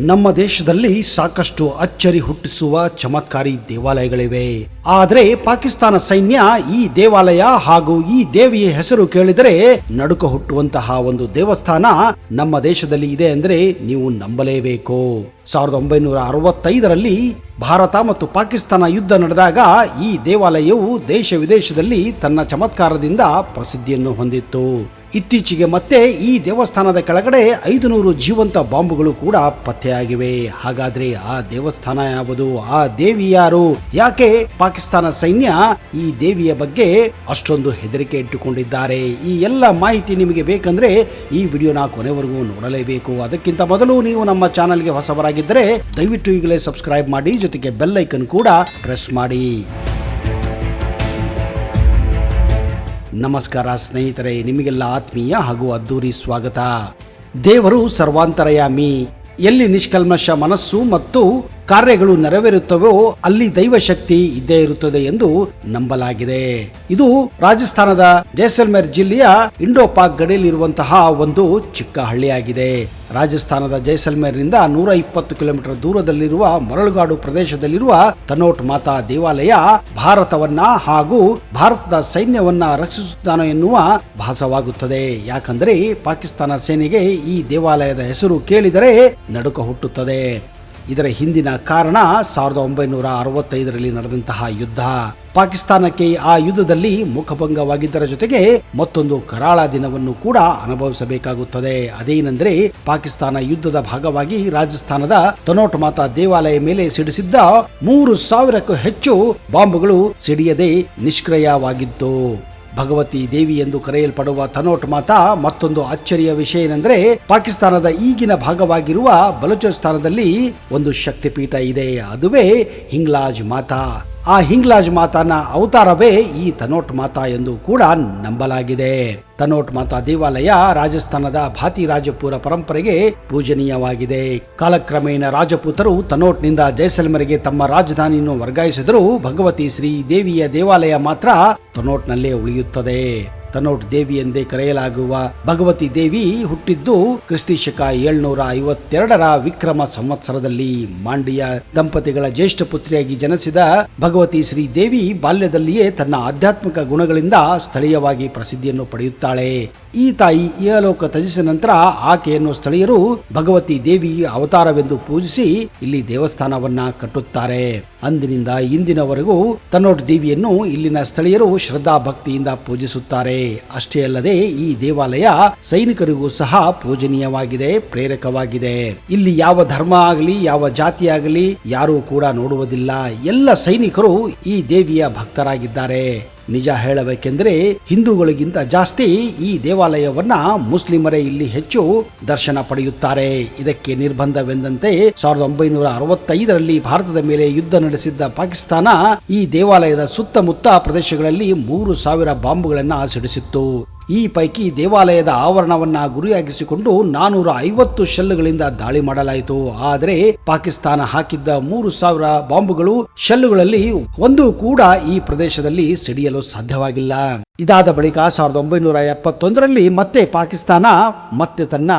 ನಮ್ಮ ದೇಶದಲ್ಲಿ ಸಾಕಷ್ಟು ಅಚ್ಚರಿ ಹುಟ್ಟಿಸುವ ಚಮತ್ಕಾರಿ ದೇವಾಲಯಗಳಿವೆ. ಆದರೆ ಪಾಕಿಸ್ತಾನ ಸೈನ್ಯ ಈ ದೇವಾಲಯ ಹಾಗೂ ಈ ದೇವಿಯ ಹೆಸರು ಕೇಳಿದರೆ ನಡುಕ ಹುಟ್ಟುವಂತಹ ಒಂದು ದೇವಸ್ಥಾನ ನಮ್ಮ ದೇಶದಲ್ಲಿ ಇದೆ ಅಂದ್ರೆ ನೀವು ನಂಬಲೇಬೇಕು. 1965ರಲ್ಲಿ ಭಾರತ ಮತ್ತು ಪಾಕಿಸ್ತಾನ ಯುದ್ಧ ನಡೆದಾಗ ಈ ದೇವಾಲಯವು ದೇಶ ವಿದೇಶದಲ್ಲಿ ತನ್ನ ಚಮತ್ಕಾರದಿಂದ ಪ್ರಸಿದ್ಧಿಯನ್ನು ಹೊಂದಿತ್ತು. ಇತ್ತೀಚೆಗೆ ಮತ್ತೆ ಈ ದೇವಸ್ಥಾನದ ಕೆಳಗಡೆ 500 ಜೀವಂತ ಬಾಂಬುಗಳು ಕೂಡ ಪತ್ತೆಯಾಗಿವೆ. ಹಾಗಾದ್ರೆ ಆ ದೇವಸ್ಥಾನ ಯಾವುದು? ಆ ದೇವಿ ಯಾರು? ಯಾಕೆ ಪಾಕಿಸ್ತಾನ ಸೈನ್ಯ ಈ ದೇವಿಯ ಬಗ್ಗೆ ಅಷ್ಟೊಂದು ಹೆದರಿಕೆ ಇಟ್ಟುಕೊಂಡಿದ್ದಾರೆ? ಈ ಎಲ್ಲ ಮಾಹಿತಿ ನಿಮಗೆ ಬೇಕಂದ್ರೆ ಈ ವಿಡಿಯೋನ ಕೊನೆವರೆಗೂ ನೋಡಲೇಬೇಕು. ಅದಕ್ಕಿಂತ ಮೊದಲು ನೀವು ನಮ್ಮ ಚಾನೆಲ್ಗೆ ಹೊಸಬರಾಗಿದ್ದರೆ ದಯವಿಟ್ಟು ಈಗಲೇ ಸಬ್ಸ್ಕ್ರೈಬ್ ಮಾಡಿ, ಜೊತೆಗೆ ಬೆಲ್ ಐಕನ್ ಕೂಡ ಪ್ರೆಸ್ ಮಾಡಿ. ನಮಸ್ಕಾರ ಸ್ನೇಹಿತರೆ, ನಿಮಗೆಲ್ಲ ಆತ್ಮೀಯ ಹಾಗೂ ಅದ್ದೂರಿ ಸ್ವಾಗತ. ದೇವರು ಸರ್ವಾಂತರಯಾಮಿ. ಎಲ್ಲಿ ನಿಷ್ಕಲ್ಮಶ ಮನಸ್ಸು ಮತ್ತು ಕಾರ್ಯಗಳು ನೆರವೇರುತ್ತವೋ ಅಲ್ಲಿ ದೈವ ಶಕ್ತಿ ಇದ್ದೇ ಇರುತ್ತದೆ ಎಂದು ನಂಬಲಾಗಿದೆ. ಇದು ರಾಜಸ್ಥಾನದ ಜೈಸಲ್ಮೇರ್ ಜಿಲ್ಲೆಯ ಇಂಡೋ ಪಾಕ್ ಗಡಿಯಲ್ಲಿರುವಂತಹ ಒಂದು ಚಿಕ್ಕ ಹಳ್ಳಿಯಾಗಿದೆ. ರಾಜಸ್ಥಾನದ ಜೈಸಲ್ಮೇರ್ನಿಂದ 120 ಕಿಲೋಮೀಟರ್ ದೂರದಲ್ಲಿರುವ ಮರಳುಗಾಡು ಪ್ರದೇಶದಲ್ಲಿರುವ ತನೋಟ್ ಮಾತಾ ದೇವಾಲಯ ಭಾರತವನ್ನ ಹಾಗೂ ಭಾರತದ ಸೈನ್ಯವನ್ನ ರಕ್ಷಿಸುತ್ತಾನೋ ಎನ್ನುವ ಭಾಸವಾಗುತ್ತದೆ. ಯಾಕಂದರೆ ಪಾಕಿಸ್ತಾನ ಸೇನೆಗೆ ಈ ದೇವಾಲಯದ ಹೆಸರು ಕೇಳಿದರೆ ನಡುಕ ಹುಟ್ಟುತ್ತದೆ. ಇದರ ಹಿಂದಿನ ಕಾರಣ 1965ರಲ್ಲಿ ನಡೆದಂತಹ ಯುದ್ಧ. ಪಾಕಿಸ್ತಾನಕ್ಕೆ ಆ ಯುದ್ಧದಲ್ಲಿ ಮುಖಭಂಗವಾಗಿದ್ದರ ಜೊತೆಗೆ ಮತ್ತೊಂದು ಕರಾಳ ದಿನವನ್ನು ಕೂಡ ಅನುಭವಿಸಬೇಕಾಗುತ್ತದೆ. ಅದೇನೆಂದರೆ ಪಾಕಿಸ್ತಾನ ಯುದ್ಧದ ಭಾಗವಾಗಿ ರಾಜಸ್ಥಾನದ ತನೋಟ್ ಮಾತಾ ದೇವಾಲಯ ಮೇಲೆ ಸಿಡಿಸಿದ್ದ 3000ಕ್ಕೂ ಹೆಚ್ಚು ಬಾಂಬುಗಳು ಸಿಡಿಯದೆ ನಿಷ್ಕ್ರಿಯವಾಗಿತ್ತು. ಭಗವತಿ ದೇವಿ ಎಂದು ಕರೆಯಲ್ಪಡುವ ತನೋಟ್ ಮಾತಾ ಮತ್ತೊಂದು ಅಚ್ಚರಿಯ ವಿಷಯ ಏನೆಂದರೆ ಪಾಕಿಸ್ತಾನದ ಈಗಿನ ಭಾಗವಾಗಿರುವ ಬಲೂಚಿಸ್ತಾನದಲ್ಲಿ ಒಂದು ಶಕ್ತಿಪೀಠ ಇದೆ. ಅದುವೇ ಹಿಂಗ್ಲಾಜ್ ಮಾತಾ. ಆ ಹಿಂಗ್ಲಾಜ್ ಮಾತಾನ ಅವತಾರವೇ ಈ ತನೋಟ್ ಮಾತಾ ಎಂದು ಕೂಡ ನಂಬಲಾಗಿದೆ. ತನೋಟ್ ಮಾತಾ ದೇವಾಲಯ ರಾಜಸ್ಥಾನದ ಭಾತಿ ರಾಜಪೂರ ಪರಂಪರೆಗೆ ಪೂಜನೀಯವಾಗಿದೆ. ಕಾಲಕ್ರಮೇಣ ರಾಜಪೂತರು ತನೋಟ್ನಿಂದ ಜೈಸಲ್ಮೇರ್ಗೆ ತಮ್ಮ ರಾಜಧಾನಿಯನ್ನು ವರ್ಗಾಯಿಸಿದರೂ ಭಗವತಿ ಶ್ರೀ ದೇವಿಯ ದೇವಾಲಯ ಮಾತ್ರ ತನೋಟ್ನಲ್ಲೇ ಉಳಿಯುತ್ತದೆ. ತನೋಟ್ ದೇವಿ ಎಂದೇ ಕರೆಯಲಾಗುವ ಭಗವತಿ ದೇವಿ ಹುಟ್ಟಿದ್ದು ಕ್ರಿಸ್ತಿ ಶಕ 752ರ ವಿಕ್ರಮ ಸಂವತ್ಸರದಲ್ಲಿ. ಮಾಂಡಿಯ ದಂಪತಿಗಳ ಜ್ಯೇಷ್ಠ ಪುತ್ರಿಯಾಗಿ ಜನಿಸಿದ ಭಗವತಿ ಶ್ರೀ ದೇವಿ ಬಾಲ್ಯದಲ್ಲಿಯೇ ತನ್ನ ಆಧ್ಯಾತ್ಮಿಕ ಗುಣಗಳಿಂದ ಸ್ಥಳೀಯವಾಗಿ ಪ್ರಸಿದ್ಧಿಯನ್ನು ಪಡೆಯುತ್ತಾಳೆ. ಈ ತಾಯಿ ಇಹಲೋಕ ತ್ಯಜಿಸಿದ ನಂತರ ಆಕೆಯನ್ನು ಸ್ಥಳೀಯರು ಭಗವತಿ ದೇವಿ ಅವತಾರವೆಂದು ಪೂಜಿಸಿ ಇಲ್ಲಿ ದೇವಸ್ಥಾನವನ್ನ ಕಟ್ಟುತ್ತಾರೆ. ಅಂದಿನಿಂದ ಇಂದಿನವರೆಗೂ ತನೋಟ್ ದೇವಿಯನ್ನು ಇಲ್ಲಿನ ಸ್ಥಳೀಯರು ಶ್ರದ್ಧಾ ಭಕ್ತಿಯಿಂದ ಪೂಜಿಸುತ್ತಾರೆ. ಅಷ್ಟೇ ಅಲ್ಲದೆ ಈ ದೇವಾಲಯ ಸೈನಿಕರಿಗೂ ಸಹ ಪೂಜನೀಯವಾಗಿದೆ, ಪ್ರೇರಕವಾಗಿದೆ. ಇಲ್ಲಿ ಯಾವ ಧರ್ಮ ಆಗಲಿ ಯಾವ ಜಾತಿ ಆಗಲಿ ಯಾರೂ ಕೂಡ ನೋಡುವುದಿಲ್ಲ. ಎಲ್ಲ ಸೈನಿಕರು ಈ ದೇವಿಯ ಭಕ್ತರಾಗಿದ್ದಾರೆ. ನಿಜ ಹೇಳಬೇಕೆಂದರೆ ಹಿಂದೂಗಳಿಗಿಂತ ಜಾಸ್ತಿ ಈ ದೇವಾಲಯವನ್ನ ಮುಸ್ಲಿಮರೇ ಇಲ್ಲಿ ಹೆಚ್ಚು ದರ್ಶನ ಪಡೆಯುತ್ತಾರೆ. ಇದಕ್ಕೆ ನಿರ್ಬಂಧವೆಂದಂತೆ 1965ರಲ್ಲಿ ಭಾರತದ ಮೇಲೆ ಯುದ್ಧ ನಡೆಸಿದ್ದ ಪಾಕಿಸ್ತಾನ ಈ ದೇವಾಲಯದ ಸುತ್ತಮುತ್ತ ಪ್ರದೇಶಗಳಲ್ಲಿ 3000 ಬಾಂಬುಗಳನ್ನ ಸಿಡಿಸಿತ್ತು. ಈ ಪೈಕಿ ದೇವಾಲಯದ ಆವರಣವನ್ನ ಗುರಿಯಾಗಿಸಿಕೊಂಡು 450 ಶೆಲ್ಗಳಿಂದ ದಾಳಿ ಮಾಡಲಾಯಿತು. ಆದರೆ ಪಾಕಿಸ್ತಾನ ಹಾಕಿದ್ದ 3000 ಬಾಂಬುಗಳು ಶೆಲ್ಲುಗಳಲ್ಲಿ ಒಂದು ಕೂಡ ಈ ಪ್ರದೇಶದಲ್ಲಿ ಸಿಡಿಯಲು ಸಾಧ್ಯವಾಗಿಲ್ಲ. ಇದಾದ ಬಳಿಕ 1971ರಲ್ಲಿ ಮತ್ತೆ ಪಾಕಿಸ್ತಾನ ಮತ್ತೆ ತನ್ನ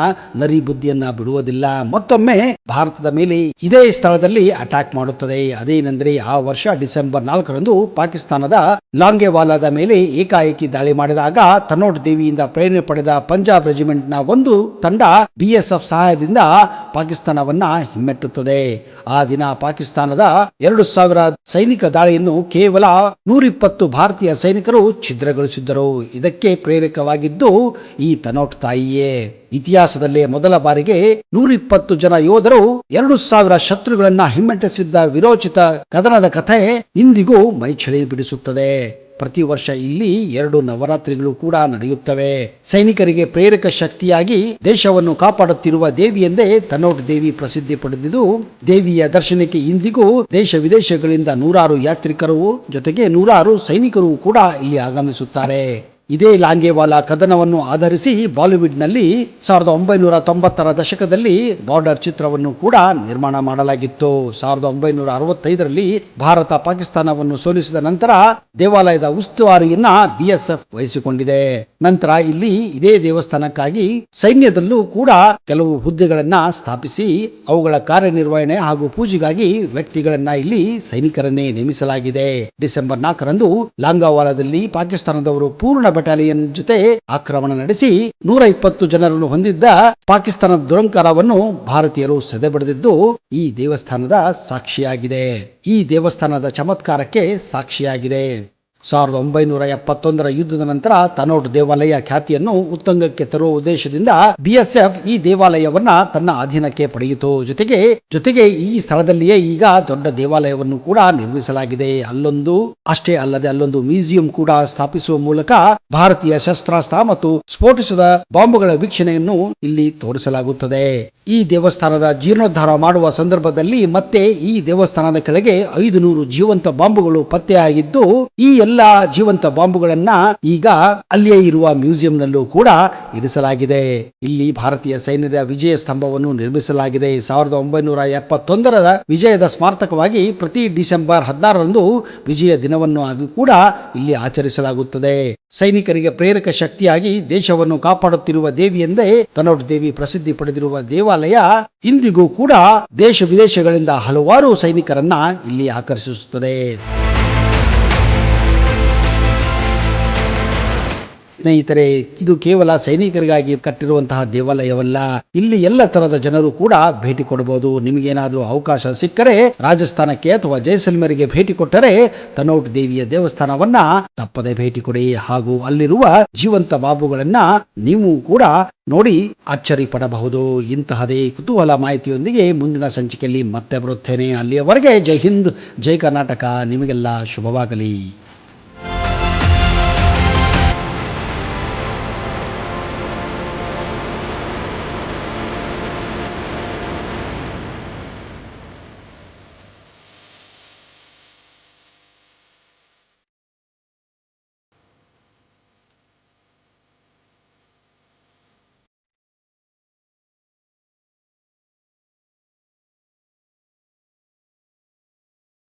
ನರಿ ಬುದ್ಧಿಯನ್ನ ಬಿಡುವುದಿಲ್ಲ. ಮತ್ತೊಮ್ಮೆ ಭಾರತದ ಮೇಲೆ ಇದೇ ಸ್ಥಳದಲ್ಲಿ ಅಟ್ಯಾಕ್ ಮಾಡುತ್ತದೆ. ಅದೇನೆಂದರೆ ಆ ವರ್ಷ ಡಿಸೆಂಬರ್ 4ರಂದು ಪಾಕಿಸ್ತಾನದ ಲಾಂಗೆವಾಲಾದ ಮೇಲೆ ಏಕಾಏಕಿ ದಾಳಿ ಮಾಡಿದಾಗ ತನೋಟ್ ದೇವಿಯಿಂದ ಪ್ರೇರಣೆ ಪಡೆದ ಪಂಜಾಬ್ ರೆಜಿಮೆಂಟ್ ನ ಒಂದು ತಂಡ BSF ಸಹಾಯದಿಂದ ಪಾಕಿಸ್ತಾನವನ್ನ ಹಿಮ್ಮೆಟ್ಟುತ್ತದೆ. ಆ ದಿನ ಪಾಕಿಸ್ತಾನದ 2000 ಸೈನಿಕ ದಾಳಿಯನ್ನು ಕೇವಲ 120 ಭಾರತೀಯ ಸೈನಿಕರು ಛಿದ್ರಗೊಳಿಸಿದ್ದರು. ಇದಕ್ಕೆ ಪ್ರೇರಕವಾಗಿದ್ದು ಈ ತನೋಟ್ ತಾಯಿಯೇ. ಇತಿಹಾಸದಲ್ಲೇ ಮೊದಲ ಬಾರಿಗೆ 120 ಜನ ಯೋಧರು 2000 ಶತ್ರುಗಳನ್ನ ಹಿಮ್ಮೆಟ್ಟಿಸಿದ್ದ ವಿರೋಚಿತ ಕದನದ ಕಥೆ ಇಂದಿಗೂ ಮೈಚಳಿ ಬಿಡಿಸುತ್ತದೆ. ಪ್ರತಿ ವರ್ಷ ಇಲ್ಲಿ 2 ನವರಾತ್ರಿಗಳು ಕೂಡ ನಡೆಯುತ್ತವೆ. ಸೈನಿಕರಿಗೆ ಪ್ರೇರಕ ಶಕ್ತಿಯಾಗಿ ದೇಶವನ್ನು ಕಾಪಾಡುತ್ತಿರುವ ದೇವಿ ಎಂದೇ ತನೋಟ್ ದೇವಿ ಪ್ರಸಿದ್ಧಿ ಪಡೆದಿದ್ದು, ದೇವಿಯ ದರ್ಶನಕ್ಕೆ ಇಂದಿಗೂ ದೇಶ ವಿದೇಶಗಳಿಂದ 100 ಯಾತ್ರಿಕರು ಜೊತೆಗೆ 100 ಸೈನಿಕರು ಕೂಡ ಇಲ್ಲಿ ಆಗಮಿಸುತ್ತಾರೆ. ಇದೇ ಲಾಂಗೇವಾಲಾ ಕದನವನ್ನು ಆಧರಿಸಿ ಬಾಲಿವುಡ್ನಲ್ಲಿ 1990ರ ದಶಕದಲ್ಲಿ ಬಾರ್ಡರ್ ಚಿತ್ರವನ್ನು ಕೂಡ ನಿರ್ಮಾಣ ಮಾಡಲಾಗಿತ್ತು. 1965ರಲ್ಲಿ ಭಾರತ ಪಾಕಿಸ್ತಾನವನ್ನು ಸೋಲಿಸಿದ ನಂತರ ದೇವಾಲಯದ ಉಸ್ತುವಾರಿಯನ್ನ BSF ವಹಿಸಿಕೊಂಡಿದೆ. ನಂತರ ಇಲ್ಲಿ ಇದೇ ದೇವಸ್ಥಾನಕ್ಕಾಗಿ ಸೈನ್ಯದಲ್ಲೂ ಕೂಡ ಕೆಲವು ಹುದ್ದೆಗಳನ್ನ ಸ್ಥಾಪಿಸಿ ಅವುಗಳ ಕಾರ್ಯನಿರ್ವಹಣೆ ಹಾಗೂ ಪೂಜೆಗಾಗಿ ವ್ಯಕ್ತಿಗಳನ್ನ ಇಲ್ಲಿ ಸೈನಿಕರನ್ನೇ ನೇಮಿಸಲಾಗಿದೆ. ಡಿಸೆಂಬರ್ 4ರಂದು ಲಾಂಗೇವಾಲಾದಲ್ಲಿ ಪಾಕಿಸ್ತಾನದವರು ಪೂರ್ಣ ಬೆಟಾಲಿಯನ್ ಜೊತೆ ಆಕ್ರಮಣ ನಡೆಸಿ 120 ಜನರನ್ನು ಹೊಂದಿದ್ದ ಪಾಕಿಸ್ತಾನದ ದುರಂಕಾರವನ್ನು ಭಾರತೀಯರು ಸದೆಬಡಿದಿದ್ದು ಈ ದೇವಸ್ಥಾನದ ಸಾಕ್ಷಿಯಾಗಿದೆ. ಈ ದೇವಸ್ಥಾನದ ಚಮತ್ಕಾರಕ್ಕೆ ಸಾಕ್ಷಿಯಾಗಿದೆ. 1971ರ ಯುದ್ಧದ ನಂತರ ತನೋಟ್ ದೇವಾಲಯ ಖ್ಯಾತಿಯನ್ನು ಉತ್ತುಂಗಕ್ಕೆ ತರುವ ಉದ್ದೇಶದಿಂದ BSF ಈ ದೇವಾಲಯವನ್ನ ತನ್ನ ಅಧೀನಕ್ಕೆ ಪಡೆಯಿತು. ಜೊತೆಗೆ ಈ ಸ್ಥಳದಲ್ಲಿಯೇ ಈಗ ದೊಡ್ಡ ದೇವಾಲಯವನ್ನು ಕೂಡ ನಿರ್ಮಿಸಲಾಗಿದೆ. ಅಷ್ಟೇ ಅಲ್ಲದೆ ಅಲ್ಲೊಂದು ಮ್ಯೂಸಿಯಂ ಕೂಡ ಸ್ಥಾಪಿಸುವ ಮೂಲಕ ಭಾರತೀಯ ಶಸ್ತ್ರಾಸ್ತ್ರ ಮತ್ತು ಸ್ಫೋಟಿಸಿದ ಬಾಂಬುಗಳ ವೀಕ್ಷಣೆಯನ್ನು ಇಲ್ಲಿ ತೋರಿಸಲಾಗುತ್ತದೆ. ಈ ದೇವಸ್ಥಾನದ ಜೀರ್ಣೋದ್ಧಾರ ಮಾಡುವ ಸಂದರ್ಭದಲ್ಲಿ ಮತ್ತೆ ಈ ದೇವಸ್ಥಾನದ ಕೆಳಗೆ 500 ಜೀವಂತ ಬಾಂಬುಗಳು ಪತ್ತೆಯಾಗಿದ್ದು ಈ ಎಲ್ಲ ಜೀವಂತ ಬಾಂಬುಗಳನ್ನ ಈಗ ಅಲ್ಲಿಯೇ ಇರುವ ಮ್ಯೂಸಿಯಂನಲ್ಲೂ ಕೂಡ ಇರಿಸಲಾಗಿದೆ. ಇಲ್ಲಿ ಭಾರತೀಯ ಸೈನ್ಯದ ವಿಜಯ ಸ್ತಂಭವನ್ನು ನಿರ್ಮಿಸಲಾಗಿದೆ. 1971ರ ವಿಜಯದ ಸ್ಮಾರಕವಾಗಿ ಪ್ರತಿ ಡಿಸೆಂಬರ್ 16ರಂದು ವಿಜಯ ದಿನವನ್ನು ಕೂಡ ಇಲ್ಲಿ ಆಚರಿಸಲಾಗುತ್ತದೆ. ಸೈನಿಕರಿಗೆ ಪ್ರೇರಕ ಶಕ್ತಿಯಾಗಿ ದೇಶವನ್ನು ಕಾಪಾಡುತ್ತಿರುವ ದೇವಿ ಎಂದೇ ತನೋಟ್ ದೇವಿ ಪ್ರಸಿದ್ಧಿ ಪಡೆದಿರುವ ದೇವಾಲಯ ಇಂದಿಗೂ ಕೂಡ ದೇಶ ವಿದೇಶಗಳಿಂದ ಹಲವಾರು ಸೈನಿಕರನ್ನ ಇಲ್ಲಿ ಆಕರ್ಷಿಸುತ್ತದೆ. ಸ್ನೇಹಿತರೆ, ಇದು ಕೇವಲ ಸೈನಿಕರಿಗಾಗಿ ಕಟ್ಟಿರುವಂತಹ ದೇವಾಲಯವಲ್ಲ. ಇಲ್ಲಿ ಎಲ್ಲ ತರದ ಜನರು ಕೂಡ ಭೇಟಿ ಕೊಡಬಹುದು. ನಿಮಗೇನಾದ್ರೂ ಅವಕಾಶ ಸಿಕ್ಕರೆ ರಾಜಸ್ಥಾನಕ್ಕೆ ಅಥವಾ ಜೈಸಲ್ಮೇರಿಗೆ ಭೇಟಿ ಕೊಟ್ಟರೆ ತನೋಟ್ ದೇವಿಯ ದೇವಸ್ಥಾನವನ್ನ ತಪ್ಪದೆ ಭೇಟಿ ಕೊಡಿ. ಹಾಗೂ ಅಲ್ಲಿರುವ ಜೀವಂತ ಬಾಬುಗಳನ್ನ ನೀವು ಕೂಡ ನೋಡಿ ಅಚ್ಚರಿ ಪಡಬಹುದು. ಇಂತಹದೇ ಕುತೂಹಲ ಮಾಹಿತಿಯೊಂದಿಗೆ ಮುಂದಿನ ಸಂಚಿಕೆಯಲ್ಲಿ ಮತ್ತೆ ಬರುತ್ತೇನೆ. ಅಲ್ಲಿಯವರೆಗೆ ಜೈ ಹಿಂದ್, ಜೈ ಕರ್ನಾಟಕ. ನಿಮಗೆಲ್ಲ ಶುಭವಾಗಲಿ.